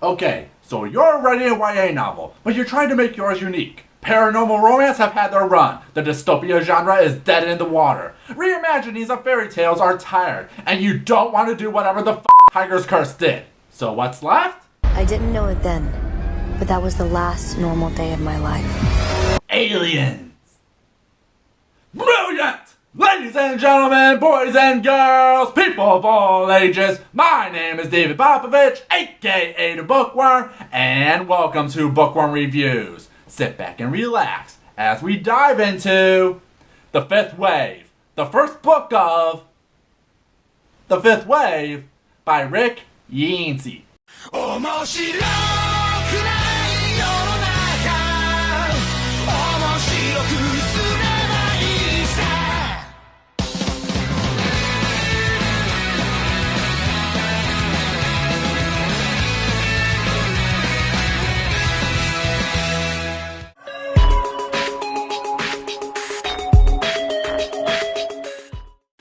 Okay, so you're writing a YA novel, but you're trying to make yours unique. Paranormal romance have had their run. The dystopia genre is dead in the water. Reimaginings of fairy tales are tired, and you don't want to do whatever the Tiger's Curse did. So what's left? I didn't know it then, but that was the last normal day of my life. Aliens! Brilliant! Ladies and gentlemen, boys and girls, people of all ages, my name is David Popovich, aka the Bookworm, and welcome to Bookworm Reviews. Sit back and relax as we dive into The Fifth Wave, the first book of The Fifth Wave by Rick Yancey.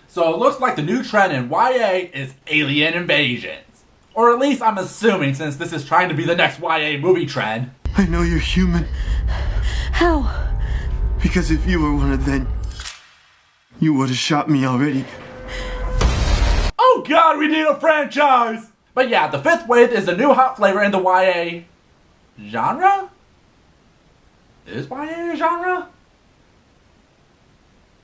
So it looks like the new trend in YA is alien invasions. Or at least I'm assuming, since this is trying to be the next YA movie trend. I know you're human. How? Because if you were one of them, you would have shot me already. Oh god, we need a franchise! But yeah, the Fifth Wave is the new hot flavor in the YA genre? Is YA a genre?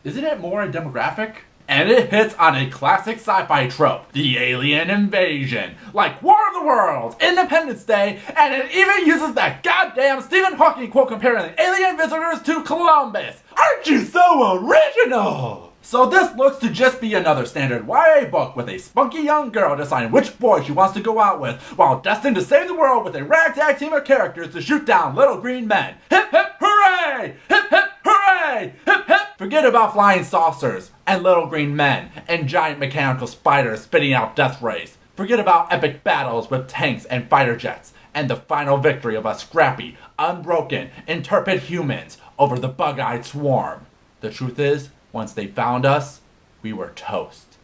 Isn't it more a demographic? And it hits on a classic sci-fi trope, the alien invasion, like War of the Worlds, Independence Day, and it even uses that goddamn Stephen Hawking quote comparing the alien visitors to Columbus. Aren't you so original? So this looks to just be another standard YA book with a spunky young girl deciding which boy she wants to go out with, while destined to save the world with a ragtag team of characters to shoot down little green men. Hip hip hooray! Hip hip hooray! Hip hip! Forget about flying saucers and little green men and giant mechanical spiders spitting out death rays. Forget about epic battles with tanks and fighter jets and the final victory of us scrappy, unbroken, intrepid humans over the bug-eyed swarm. The truth is, once they found us, we were toast.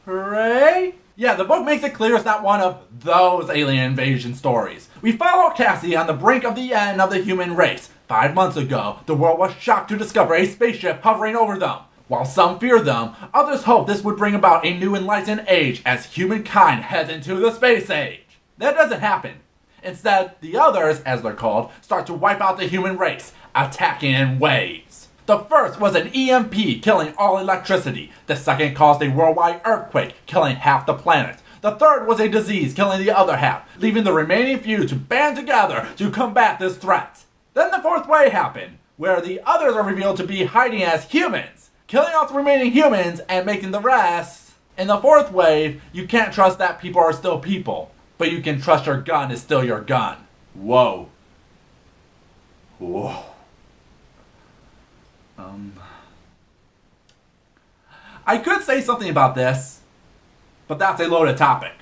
Hooray! Yeah, the book makes it clear it's not one of those alien invasion stories. We follow Cassie on the brink of the end of the human race. 5 months ago, the world was shocked to discover a spaceship hovering over them. While some fear them, others hope this would bring about a new enlightened age as humankind heads into the space age. That doesn't happen. Instead, the others, as they're called, start to wipe out the human race, attacking in waves. The first was an EMP killing all electricity. The second caused a worldwide earthquake, killing half the planet. The third was a disease killing the other half, leaving the remaining few to band together to combat this threat. Then the fourth wave happened, where the others are revealed to be hiding as humans, killing off the remaining humans and making the rest. In the fourth wave, you can't trust that people are still people, but you can trust your gun is still your gun. Whoa. Whoa. I could say something about this, but that's a loaded topic.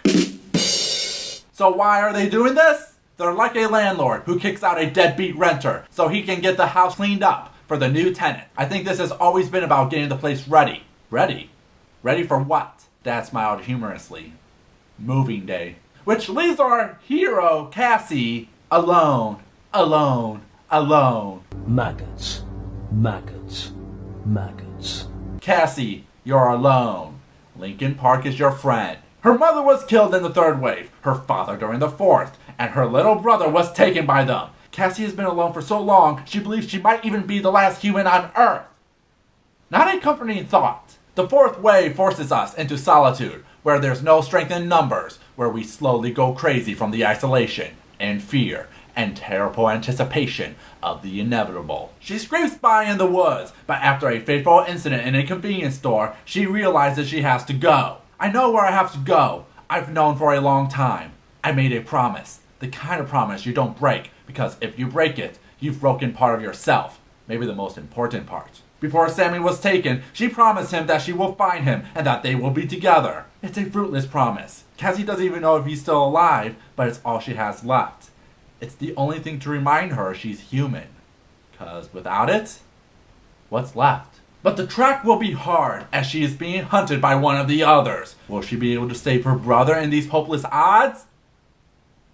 So why are they doing this? They're like a landlord who kicks out a deadbeat renter so he can get the house cleaned up for the new tenant. I think this has always been about getting the place ready. Ready? Ready for what? Dad smiled humorously. Moving day. Which leaves our hero, Cassie, alone, alone, alone. Maggots, maggots, maggots. Cassie, you're alone. Lincoln Park is your friend. Her mother was killed in the third wave, her father during the fourth, and her little brother was taken by them. Cassie has been alone for so long, she believes she might even be the last human on Earth. Not a comforting thought. The fourth wave forces us into solitude, where there's no strength in numbers, where we slowly go crazy from the isolation, and fear, and terrible anticipation of the inevitable. She scrapes by in the woods, but after a fateful incident in a convenience store, she realizes she has to go. I know where I have to go. I've known for a long time. I made a promise. The kind of promise you don't break, because if you break it, you've broken part of yourself. Maybe the most important part. Before Sammy was taken, she promised him that she will find him and that they will be together. It's a fruitless promise. Cassie doesn't even know if he's still alive, but it's all she has left. It's the only thing to remind her she's human. 'Cause without it, what's left? But the track will be hard as she is being hunted by one of the others. Will she be able to save her brother in these hopeless odds?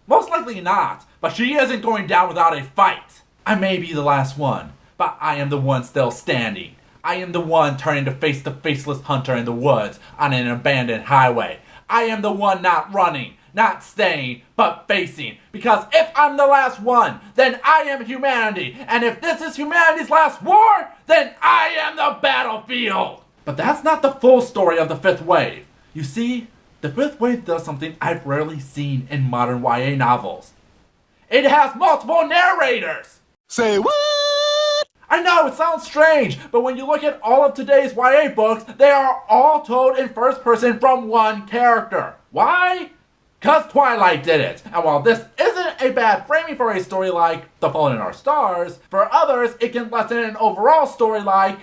Most likely not, but she isn't going down without a fight. I may be the last one, but I am the one still standing. I am the one turning to face the faceless hunter in the woods on an abandoned highway. I am the one not running, not staying, but facing. Because if I'm the last one, then I am humanity. And if this is humanity's last war, then I am the battlefield. But that's not the full story of the fifth wave. You see, the fifth wave does something I've rarely seen in modern YA novels. It has multiple narrators. Say what? I know, it sounds strange, but when you look at all of today's YA books, they are all told in first person from one character. Why? Cause Twilight did it. And while this isn't a bad framing for a story like The Fallen in Our Stars, for others it can lessen an overall story like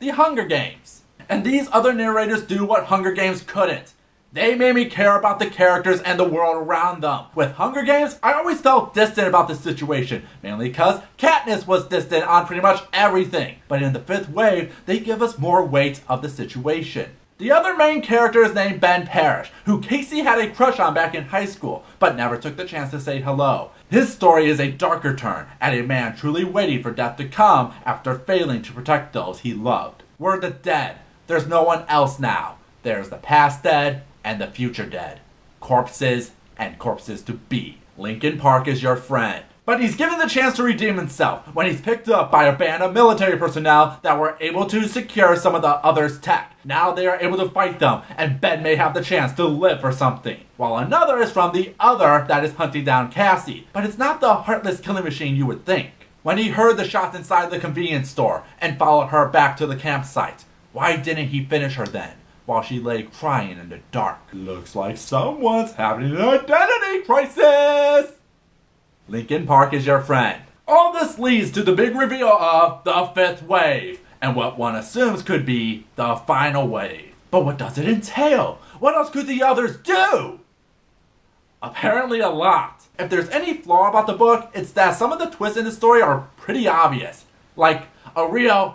The Hunger Games. And these other narrators do what Hunger Games couldn't. They made me care about the characters and the world around them. With Hunger Games, I always felt distant about the situation, mainly because Katniss was distant on pretty much everything. But in the fifth wave, they give us more weight of the situation. The other main character is named Ben Parrish, who Casey had a crush on back in high school, but never took the chance to say hello. His story is a darker turn, at a man truly waiting for death to come after failing to protect those he loved. We're the dead. There's no one else now. There's the past dead, and the future dead. Corpses and corpses to be. Lincoln Park is your friend. But he's given the chance to redeem himself when he's picked up by a band of military personnel that were able to secure some of the others' tech. Now they are able to fight them, and Ben may have the chance to live for something. While another is from the other that is hunting down Cassie. But it's not the heartless killing machine you would think. When he heard the shots inside the convenience store and followed her back to the campsite, why didn't he finish her then? While she lay crying in the dark. Looks like someone's having an identity crisis! Lincoln Park is your friend. All this leads to the big reveal of the fifth wave, and what one assumes could be the final wave. But what does it entail? What else could the others do? Apparently a lot. If there's any flaw about the book, it's that some of the twists in the story are pretty obvious. Like a real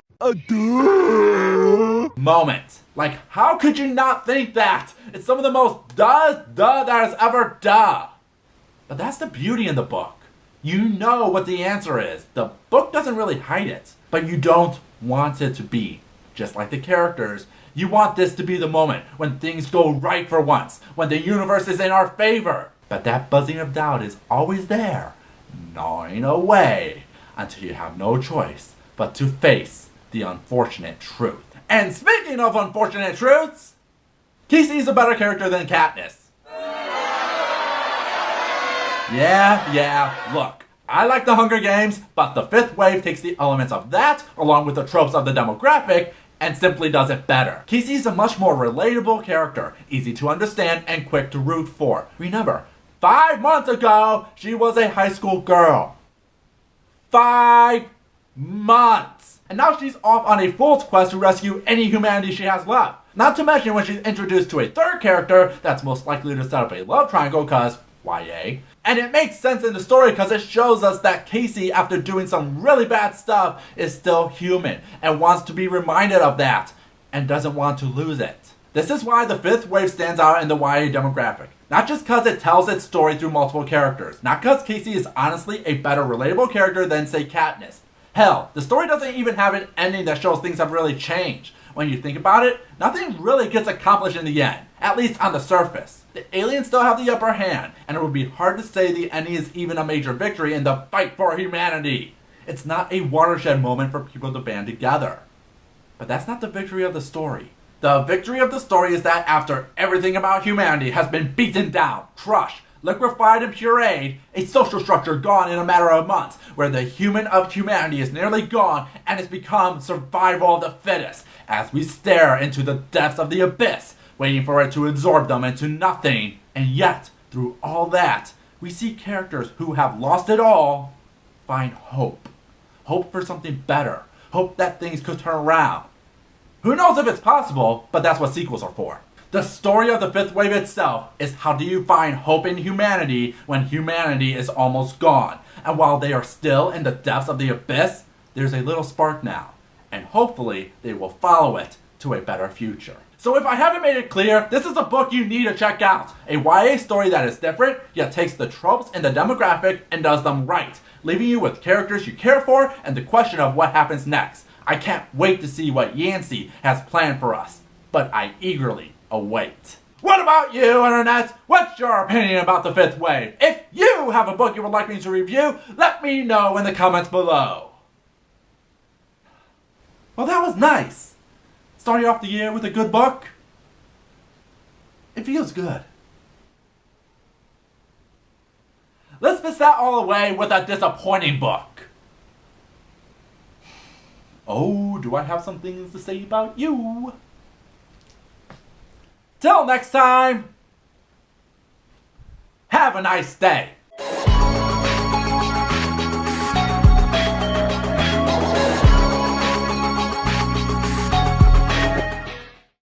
moment. Like, how could you not think that? It's some of the most duh that has ever duh. But that's the beauty in the book. You know what the answer is. The book doesn't really hide it. But you don't want it to be. Just like the characters, you want this to be the moment when things go right for once. When the universe is in our favor. But that buzzing of doubt is always there. Gnawing away. Until you have no choice but to face the unfortunate truth. And speaking of unfortunate truths, Casey's a better character than Katniss. Yeah, look, I like the Hunger Games, but the fifth wave takes the elements of that, along with the tropes of the demographic, and simply does it better. Casey's a much more relatable character, easy to understand and quick to root for. Remember, 5 months ago, she was a high school girl. 5 months! And now she's off on a fool's quest to rescue any humanity she has left. Not to mention when she's introduced to a third character that's most likely to set up a love triangle cause YA. And it makes sense in the story because it shows us that Casey, after doing some really bad stuff, is still human and wants to be reminded of that and doesn't want to lose it. This is why the fifth wave stands out in the YA demographic. Not just because it tells its story through multiple characters. Not because Casey is honestly a better relatable character than, say, Katniss. Hell, the story doesn't even have an ending that shows things have really changed. When you think about it, nothing really gets accomplished in the end, at least on the surface. The aliens still have the upper hand, and it would be hard to say the ending is even a major victory in the fight for humanity. It's not a watershed moment for people to band together. But that's not the victory of the story. The victory of the story is that after everything about humanity has been beaten down, crushed, liquefied and pureed, a social structure gone in a matter of months, where the human of humanity is nearly gone and has become survival of the fittest, as we stare into the depths of the abyss, waiting for it to absorb them into nothing. And yet, through all that, we see characters who have lost it all find hope. Hope for something better. Hope that things could turn around. Who knows if it's possible, but that's what sequels are for. The story of the fifth wave itself is how do you find hope in humanity when humanity is almost gone. And while they are still in the depths of the abyss, there's a little spark now. and hopefully they will follow it to a better future. So if I haven't made it clear, this is a book you need to check out. A YA story that is different, yet takes the tropes and the demographic and does them right, leaving you with characters you care for and the question of what happens next. I can't wait to see what Yancey has planned for us, but I eagerly await. What about you, Internet? What's your opinion about the fifth wave? If you have a book you would like me to review, let me know in the comments below. Well, that was nice. Starting off the year with a good book. It feels good. Let's miss that all away with a disappointing book. Oh, do I have some things to say about you? Till next time, have a nice day.